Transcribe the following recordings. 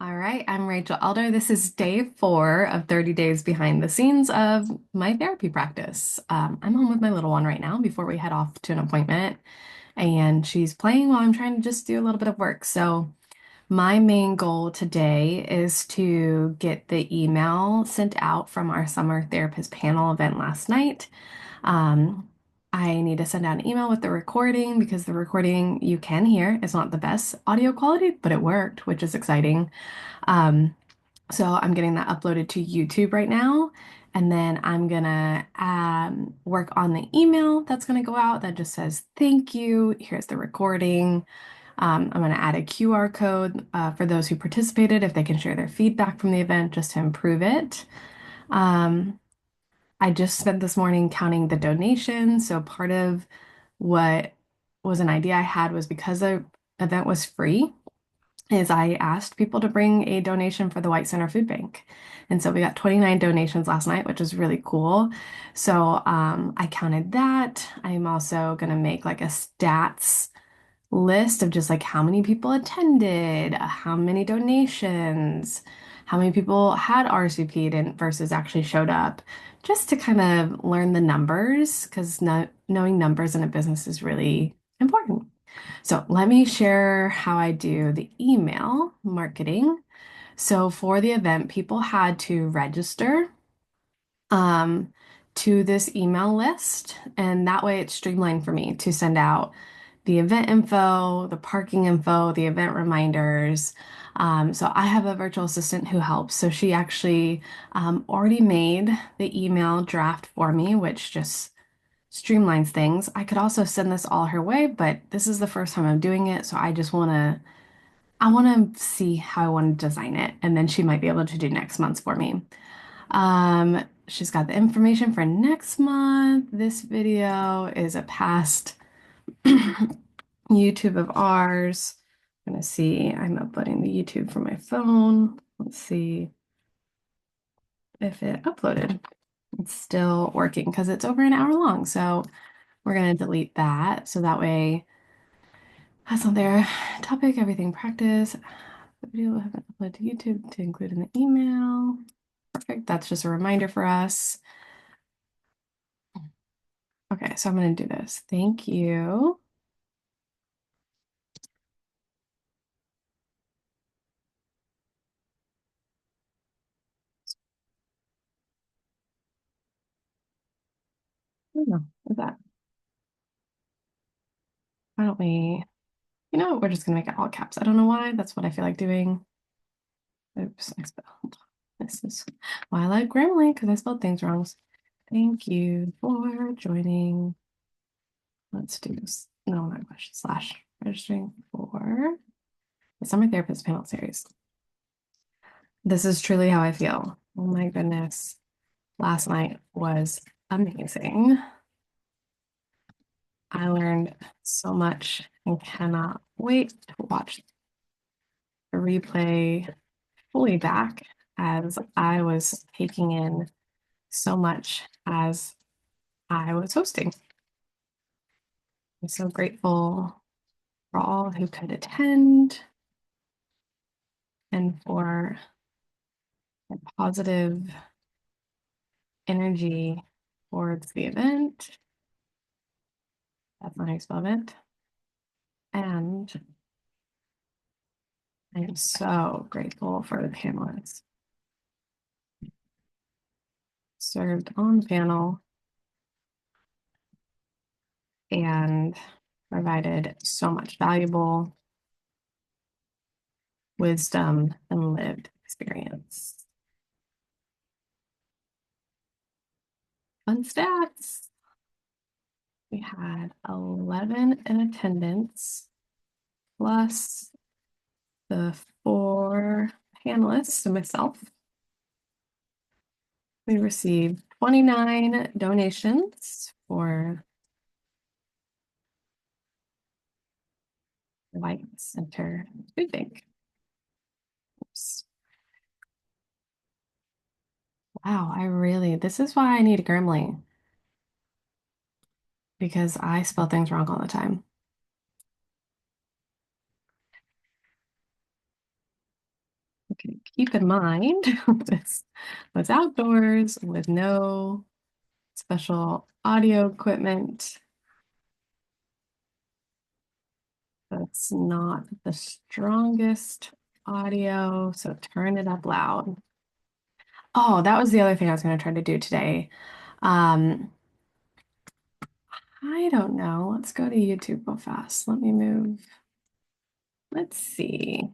All right, I'm Rachel Elder. This is day 4 of 30 days behind the scenes of my therapy practice. I'm home with my little one right now before we head off to an appointment, and she's playing while I'm trying to just do a little bit of work. So, my main goal today is to get the email sent out from our summer therapist panel event last night. Um, I need to send out an email with the recording because the recording you can hear is not the best audio quality, but it worked, which is exciting. Um, so I'm getting that uploaded to YouTube right now. And then I'm gonna work on the email that's gonna go out that just says thank you. Here's the recording. I'm gonna add a QR code for those who participated if they can share their feedback from the event just to improve it. Um, I just spent this morning counting the donations. So part of what was an idea I had was because the event was free is I asked people to bring a donation for the White Center Food Bank. And so we got 29 donations last night, which is really cool. So I counted that. I'm also going to make like a stats list of just like how many people attended, how many donations, how many people had RSVP'd and versus actually showed up, just to kind of learn the numbers because knowing numbers in a business is really important. So let me share how I do the email marketing. So for the event, people had to register um, to this email list, and that way it's streamlined for me to send out the event info, the parking info, the event reminders. So I have a virtual assistant who helps. So she actually already made the email draft for me, which just streamlines things. I could also send this all her way, but this is the first time I'm doing it, so I want to see how I want to design it, and then she might be able to do next month's for me. She's got the information for next month. This video is a past YouTube of ours. I'm gonna see, I'm uploading the YouTube from my phone. Let's see if it uploaded. It's still working because it's over an hour long. So we're gonna delete that. So that way that's not there. Topic, everything practice. The video will have been uploaded to YouTube to include in the email. Perfect. That's just a reminder for us. Okay, so I'm going to do this. Thank you. Oh, is that? Why don't we? You know, we're just going to make it all caps. I don't know why. That's what I feel like doing. Oops, I spelled. This is why I like Grammarly because I spelled things wrong. Thank you for joining. Let's do this. No, not question. Slash registering for the Summer Therapist Panel Series. This is truly how I feel. Oh my goodness. Last night was amazing. I learned so much and cannot wait to watch the replay fully back as I was taking in so much as I was hosting. I'm so grateful for all who could attend and for the positive energy towards the event. That's not how you spell event. And I am so grateful for the panelists served on the panel and provided so much valuable wisdom and lived experience. Fun stats. We had 11 in attendance, plus the 4 panelists and myself. We received 29 donations for the White Center Food Bank. Oops. Wow, this is why I need a Grammarly, because I spell things wrong all the time. Okay, keep in mind this was outdoors with no special audio equipment. That's not the strongest audio, so turn it up loud. Oh, that was the other thing I was going to try to do today. Um, I don't know. Let's go to YouTube real fast. Let me move. Let's see.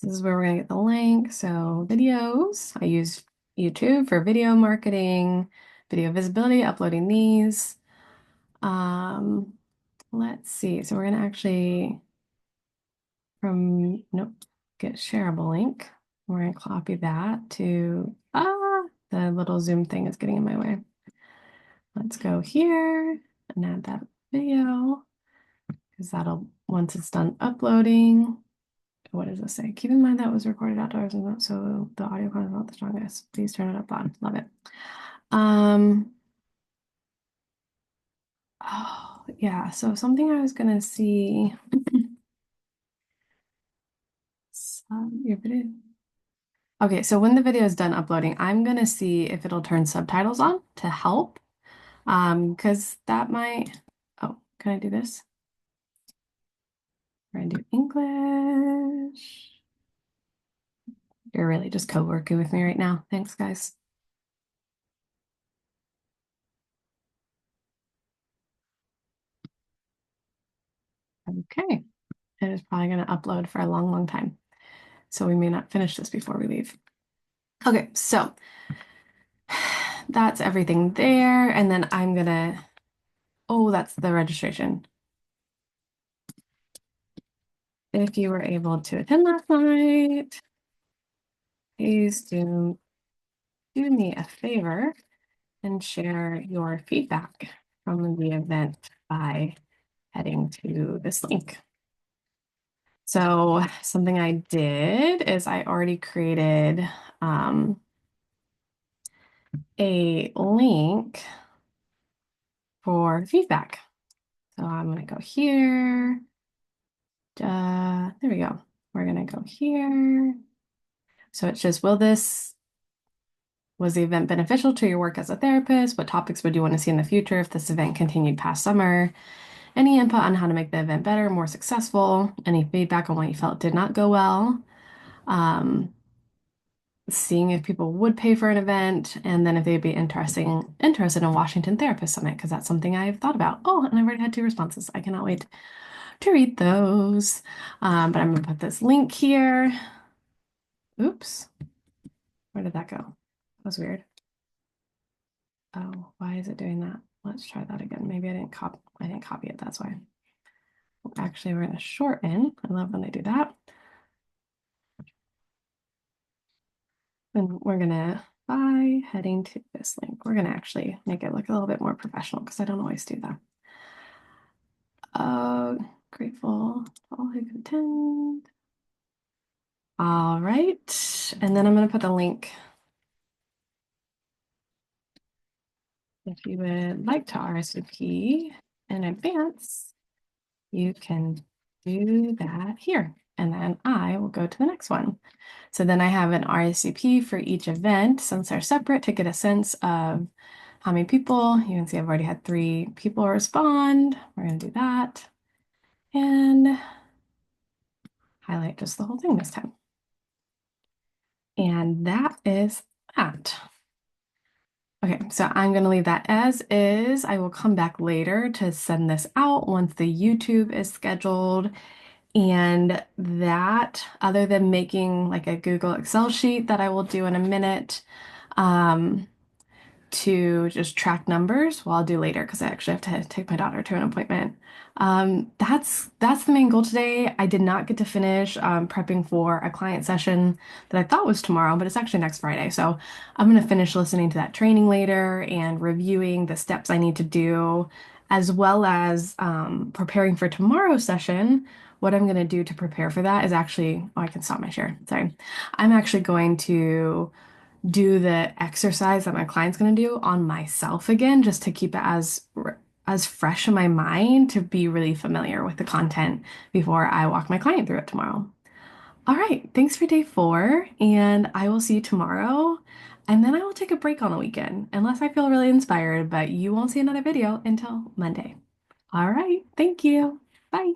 This is where we're going to get the link. So videos, I use YouTube for video marketing, video visibility, uploading these. Um, let's see. So we're going to actually nope, get shareable link. We're going to copy that to, the little Zoom thing is getting in my way. Let's go here and add that video because that'll, once it's done uploading, what does this say? Keep in mind that was recorded outdoors and not so the audio quality is not the strongest. Please turn it up loud. Love it. Oh yeah, so something I was gonna see. Your video. Okay, so when the video is done uploading, I'm gonna see if it'll turn subtitles on to help. Because that might, oh, can I do this? We're gonna do English. You're really just co-working with me right now. Thanks, guys. Okay, it is probably gonna upload for a long, long time. So we may not finish this before we leave. Okay, so that's everything there. And then I'm gonna, oh, that's the registration. If you were able to attend last night, please do me a favor and share your feedback from the event by heading to this link. So something I did is I already created a link for feedback. So I'm going to go here. There we go. We're going to go here. So it's just, was the event beneficial to your work as a therapist? What topics would you want to see in the future if this event continued past summer? Any input on how to make the event better, more successful? Any feedback on what you felt did not go well? Seeing if people would pay for an event, and then if they'd be interested in Washington Therapist Summit, because that's something I've thought about. Oh, and I've already had 2 responses. I cannot wait to read those. But I'm gonna put this link here. Oops, where did that go? That was weird. Oh, why is it doing that? Let's try that again. Maybe I didn't copy it, that's why. Actually, we're gonna shorten. I love when they do that. And we're gonna, by heading to this link, we're gonna actually make it look a little bit more professional because I don't always do that. Grateful to all who could attend. All right, and then I'm gonna put the link. If you would like to RSVP in advance, you can do that here. And then I will go to the next one. So then I have an RSVP for each event since they're separate to get a sense of how many people. You can see I've already had 3 people respond. We're going to do that and highlight just the whole thing this time. And that is that. Okay, so I'm going to leave that as is. I will come back later to send this out once the YouTube is scheduled. And that, other than making like a Google Excel sheet that I will do in a minute, to just track numbers, well, I'll do later because I actually have to take my daughter to an appointment. That's the main goal today. I did not get to finish prepping for a client session that I thought was tomorrow, but it's actually next Friday. So I'm going to finish listening to that training later and reviewing the steps I need to do, as well as preparing for tomorrow's session. What I'm going to do to prepare for that is actually, oh, I can stop my share. Sorry. I'm actually going to do the exercise that my client's going to do on myself again, just to keep it as fresh in my mind to be really familiar with the content before I walk my client through it tomorrow. All right, thanks for day 4, and I will see you tomorrow. And then I will take a break on the weekend, unless I feel really inspired, but you won't see another video until Monday. All right, thank you. Bye.